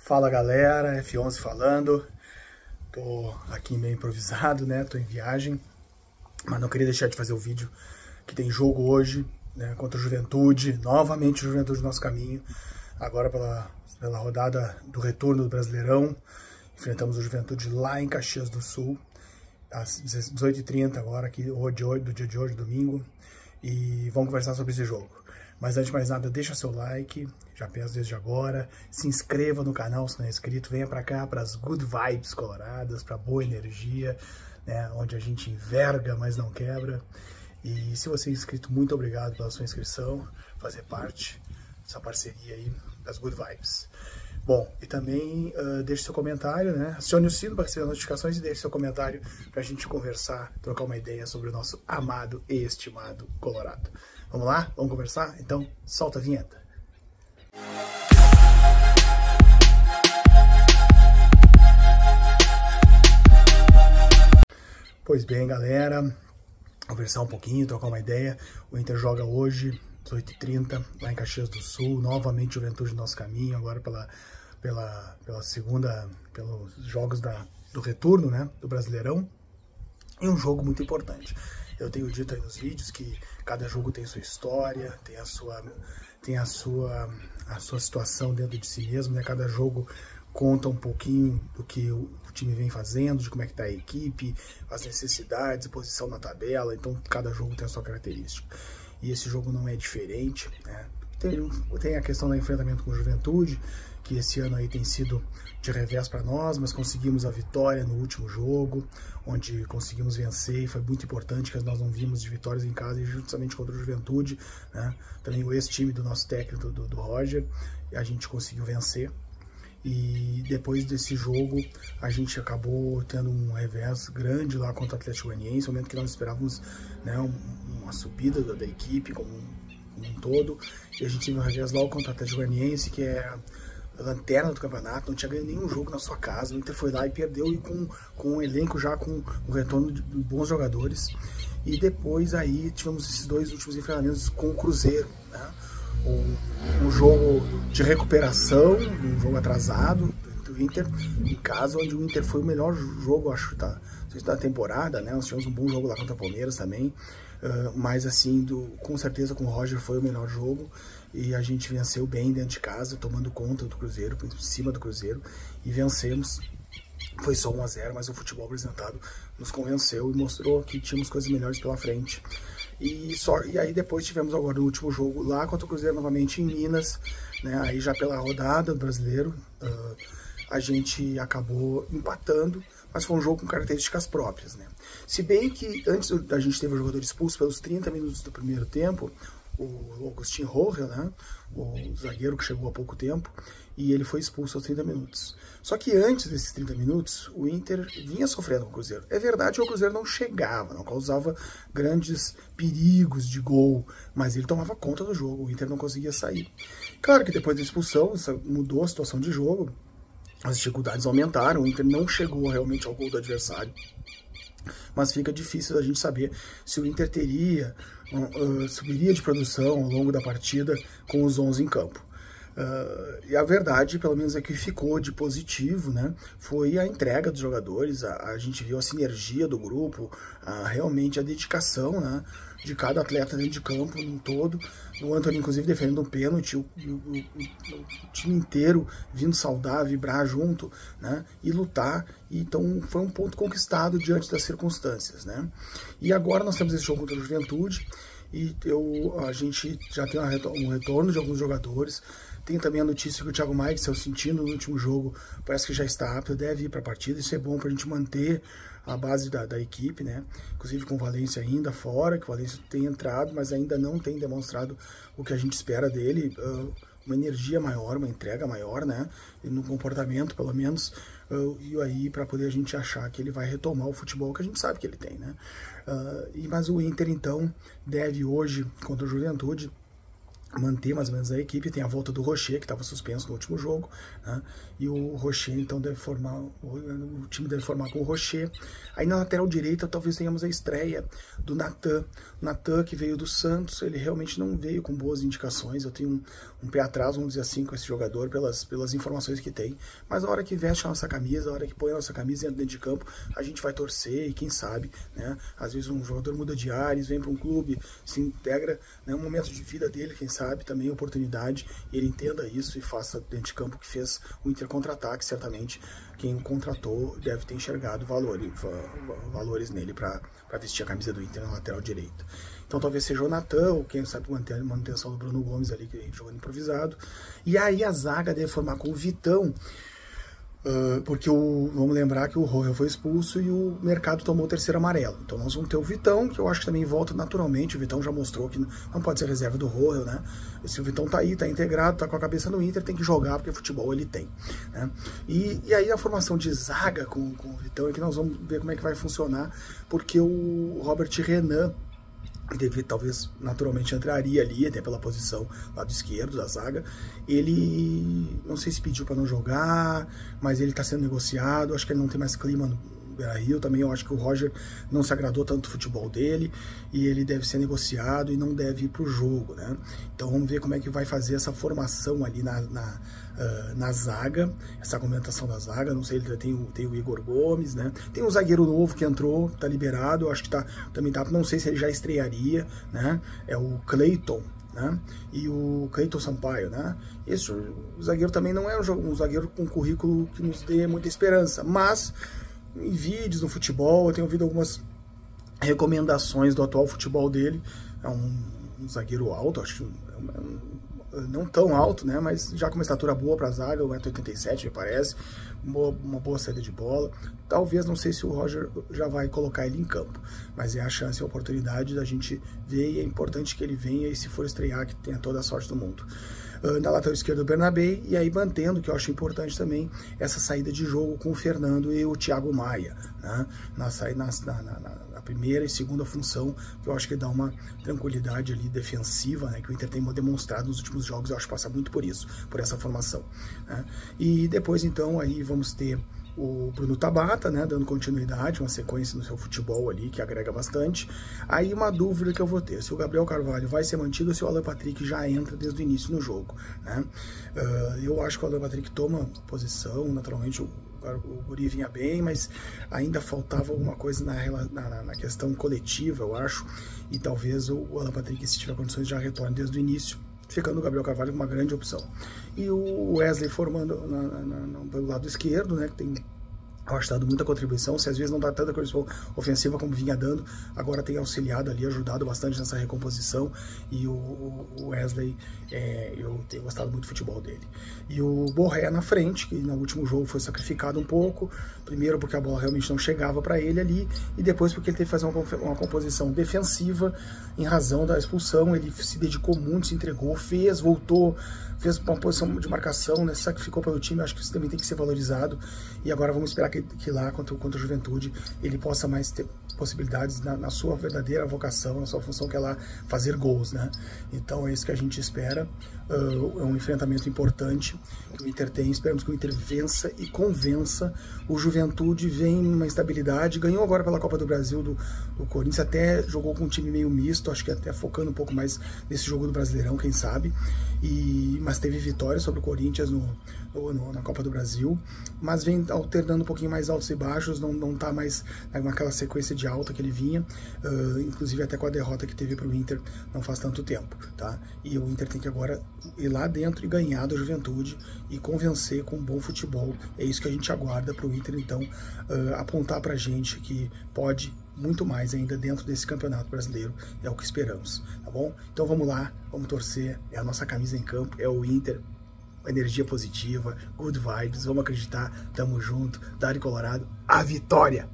Fala galera, F11 falando. Tô aqui meio improvisado, né? Tô em viagem, mas não queria deixar de fazer o vídeo que tem jogo hoje, né? Contra o Juventude, novamente o Juventude no nosso caminho. Agora pela rodada do retorno do Brasileirão. Enfrentamos o Juventude lá em Caxias do Sul, às 18h30 agora, aqui, do dia de hoje, domingo. E vamos conversar sobre esse jogo. Mas antes de mais nada, deixa seu like, já peço desde agora, se inscreva no canal se não é inscrito, venha pra cá, para as good vibes coloradas, pra boa energia, né, onde a gente enverga, mas não quebra. E se você é inscrito, muito obrigado pela sua inscrição, fazer parte dessa parceria aí das good vibes. Bom, e também deixe seu comentário, né? Acione o sino para receber as notificações e deixe seu comentário para a gente conversar, trocar uma ideia sobre o nosso amado e estimado Colorado. Vamos lá? Vamos conversar? Então, solta a vinheta. Pois bem, galera, conversar um pouquinho, trocar uma ideia. O Inter joga hoje, 18h30, lá em Caxias do Sul, novamente Juventude no nosso caminho, agora pelos jogos do retorno, né, do Brasileirão. E um jogo muito importante. Eu tenho dito aí nos vídeos que cada jogo tem sua história, tem a sua situação dentro de si mesmo, né? Cada jogo conta um pouquinho do que o time vem fazendo, de como é que tá a equipe, as necessidades, posição na tabela, então cada jogo tem a sua característica. E esse jogo não é diferente, né? Tem a questão do enfrentamento com o Juventude, que esse ano aí tem sido de revés para nós, mas conseguimos a vitória no último jogo, onde conseguimos vencer, e foi muito importante que nós não vimos de vitórias em casa, e justamente contra o Juventude, né? Também o ex-time do nosso técnico, do Roger, a gente conseguiu vencer. E depois desse jogo, a gente acabou tendo um revés grande lá contra o Atlético Goianiense, um momento que nós esperávamos, né, uma subida da equipe como um todo, e a gente teve um revés logo contra o Atlético Goianiense, que é a lanterna do campeonato, não tinha ganho nenhum jogo na sua casa, o Inter foi lá e perdeu, e com um elenco já com o retorno de bons jogadores. E depois aí tivemos esses dois últimos enfrentamentos com o Cruzeiro, né? Um jogo de recuperação, um jogo atrasado do Inter em casa, onde o Inter foi o melhor jogo, acho, da temporada, né? Nós tivemos um bom jogo lá contra o Palmeiras também, mas assim, com certeza com o Roger foi o melhor jogo, e a gente venceu bem dentro de casa, tomando conta do Cruzeiro, por cima do Cruzeiro, e vencemos. Foi só 1-0, mas o futebol apresentado nos convenceu e mostrou que tínhamos coisas melhores pela frente. E aí depois tivemos agora o último jogo lá contra o Cruzeiro, novamente em Minas, né? Aí já pela rodada do Brasileiro, a gente acabou empatando, mas foi um jogo com características próprias, né? Se bem que antes a gente teve o jogador expulso pelos 30 minutos do primeiro tempo, o Augustin Rohrer, né, o zagueiro que chegou há pouco tempo, e ele foi expulso aos 30 minutos. Só que antes desses 30 minutos, o Inter vinha sofrendo com o Cruzeiro. É verdade que o Cruzeiro não chegava, não causava grandes perigos de gol, mas ele tomava conta do jogo, o Inter não conseguia sair. Claro que depois da expulsão, mudou a situação de jogo, as dificuldades aumentaram, o Inter não chegou realmente ao gol do adversário. Mas fica difícil a gente saber se o Inter subiria de produção ao longo da partida com os 11 em campo. E a verdade, pelo menos aqui ficou de positivo, né, foi a entrega dos jogadores, a gente viu a sinergia do grupo, realmente a dedicação, né, de cada atleta dentro de campo, num todo. O Antony, inclusive, defendendo um pênalti, o time inteiro vindo saudar, vibrar junto, né, e lutar. Então foi um ponto conquistado diante das circunstâncias, né. E agora nós temos esse jogo contra o Juventude, e a gente já tem um retorno de alguns jogadores. Tem também a notícia que o Thiago Maia, saiu sentindo no último jogo, parece que já está apto, deve ir para a partida. Isso é bom para a gente manter a base da equipe, né? Inclusive com o Valência ainda fora, que o Valência tem entrado, mas ainda não tem demonstrado o que a gente espera dele, uma energia maior, uma entrega maior, né? E no comportamento, pelo menos, e aí para poder a gente achar que ele vai retomar o futebol que a gente sabe que ele tem, né? Mas o Inter, então, deve hoje, contra o Juventude, manter mais ou menos a equipe. Tem a volta do Rocher, que estava suspenso no último jogo, né? E o Rocher, então, deve formar, o time deve formar com o Rocher. Aí na lateral direita, talvez tenhamos a estreia do Natan. O Natan, que veio do Santos, ele realmente não veio com boas indicações. Eu tenho um pé atrás, vamos dizer assim, com esse jogador, pelas informações que tem. Mas a hora que veste a nossa camisa, a hora que põe a nossa camisa dentro de campo, a gente vai torcer, e quem sabe, né? Às vezes um jogador muda de ares, vem para um clube, se integra, né? Um momento de vida dele, quem sabe, também oportunidade, e ele entenda isso e faça dentro de campo, que fez o Inter contra-ataque. Certamente quem contratou deve ter enxergado valores nele para vestir a camisa do Inter na lateral direita. Então talvez seja o Natan, ou quem sabe manter a manutenção do Bruno Gomes ali, que jogando improvisado. E aí a zaga deve formar com o Vitão, porque vamos lembrar que o Royal foi expulso e o Mercado tomou o terceiro amarelo. Então nós vamos ter o Vitão, que eu acho que também volta naturalmente. O Vitão já mostrou que não pode ser reserva do Royal, né? Se o Vitão tá aí, tá integrado, tá com a cabeça no Inter, tem que jogar, porque futebol ele tem, né? E aí a formação de zaga com o Vitão é que nós vamos ver como é que vai funcionar, porque o Robert Renan, que talvez naturalmente entraria ali, até pela posição lado esquerdo da zaga, ele não sei se pediu para não jogar, mas ele está sendo negociado. Acho que ele não tem mais clima no Beira-Rio. Também eu acho que o Roger não se agradou tanto do futebol dele, e ele deve ser negociado e não deve ir para o jogo, né? Então vamos ver como é que vai fazer essa formação ali na zaga, essa argumentação da zaga. Não sei, ele tem o Igor Gomes, né? Tem um zagueiro novo que entrou, tá liberado, eu acho que também tá, não sei se ele já estrearia, né? É o Cleiton, né? E o Cleiton Sampaio, né? Esse o zagueiro também não é um zagueiro com currículo que nos dê muita esperança, mas em vídeos no futebol eu tenho ouvido algumas recomendações do atual futebol dele. É um zagueiro alto, acho que não tão alto, né, mas já com uma estatura boa para a zaga, 1,87 m, me parece, uma boa saída de bola. Talvez, não sei se o Roger já vai colocar ele em campo, mas é a chance e a oportunidade da gente ver, e é importante que ele venha, e se for estrear, que tenha toda a sorte do mundo. Na lateral esquerda o Bernabé, e aí mantendo, que eu acho importante também, essa saída de jogo com o Fernando e o Thiago Maia, né? Na primeira e segunda função, que eu acho que dá uma tranquilidade ali defensiva, né? Que o Inter tem demonstrado nos últimos jogos. Eu acho que passa muito por isso, por essa formação, né? E depois então aí vamos ter o Bruno Tabata, né, dando continuidade, uma sequência no seu futebol ali, que agrega bastante. Aí uma dúvida que eu vou ter, se o Gabriel Carvalho vai ser mantido ou se o Alan Patrick já entra desde o início no jogo, né? Eu acho que o Alan Patrick toma posição, naturalmente o Guri vinha bem, mas ainda faltava alguma coisa na questão coletiva, eu acho, e talvez o Alan Patrick, se tiver condições, já retorne desde o início, ficando o Gabriel Carvalho uma grande opção. E o Wesley formando pelo lado esquerdo, né, que tem, eu acho, dado muita contribuição. Se às vezes não dá tanta contribuição ofensiva como vinha dando, agora tem auxiliado ali, ajudado bastante nessa recomposição. E o Wesley, eu tenho gostado muito do futebol dele. E o Borré na frente, que no último jogo foi sacrificado um pouco, primeiro porque a bola realmente não chegava para ele ali, e depois porque ele teve que fazer uma composição defensiva em razão da expulsão. Ele se dedicou muito, se entregou, voltou, fez uma posição de marcação, né, sacrificou pelo time. Acho que isso também tem que ser valorizado, e agora vamos esperar que lá contra a Juventude ele possa mais ter possibilidades na sua verdadeira vocação, na sua função, que é lá fazer gols, né? Então é isso que a gente espera. É um enfrentamento importante que o Inter tem. Esperamos que o Inter vença e convença. O Juventude vem numa instabilidade, ganhou agora pela Copa do Brasil do Corinthians, até jogou com um time meio misto, acho que até focando um pouco mais nesse jogo do Brasileirão, quem sabe, mas teve vitória sobre o Corinthians na Copa do Brasil, mas vem alternando um pouquinho mais altos e baixos, não tá mais naquela sequência de alta que ele vinha, inclusive até com a derrota que teve para o Inter não faz tanto tempo, tá? E o Inter tem que agora ir lá dentro e ganhar da Juventude e convencer com um bom futebol. É isso que a gente aguarda para o Inter, então, apontar pra gente que pode muito mais ainda dentro desse Campeonato Brasileiro, é o que esperamos, tá bom? Então vamos lá, vamos torcer, é a nossa camisa em campo, é o Inter, energia positiva, good vibes, vamos acreditar, tamo junto, Dário Colorado, a vitória!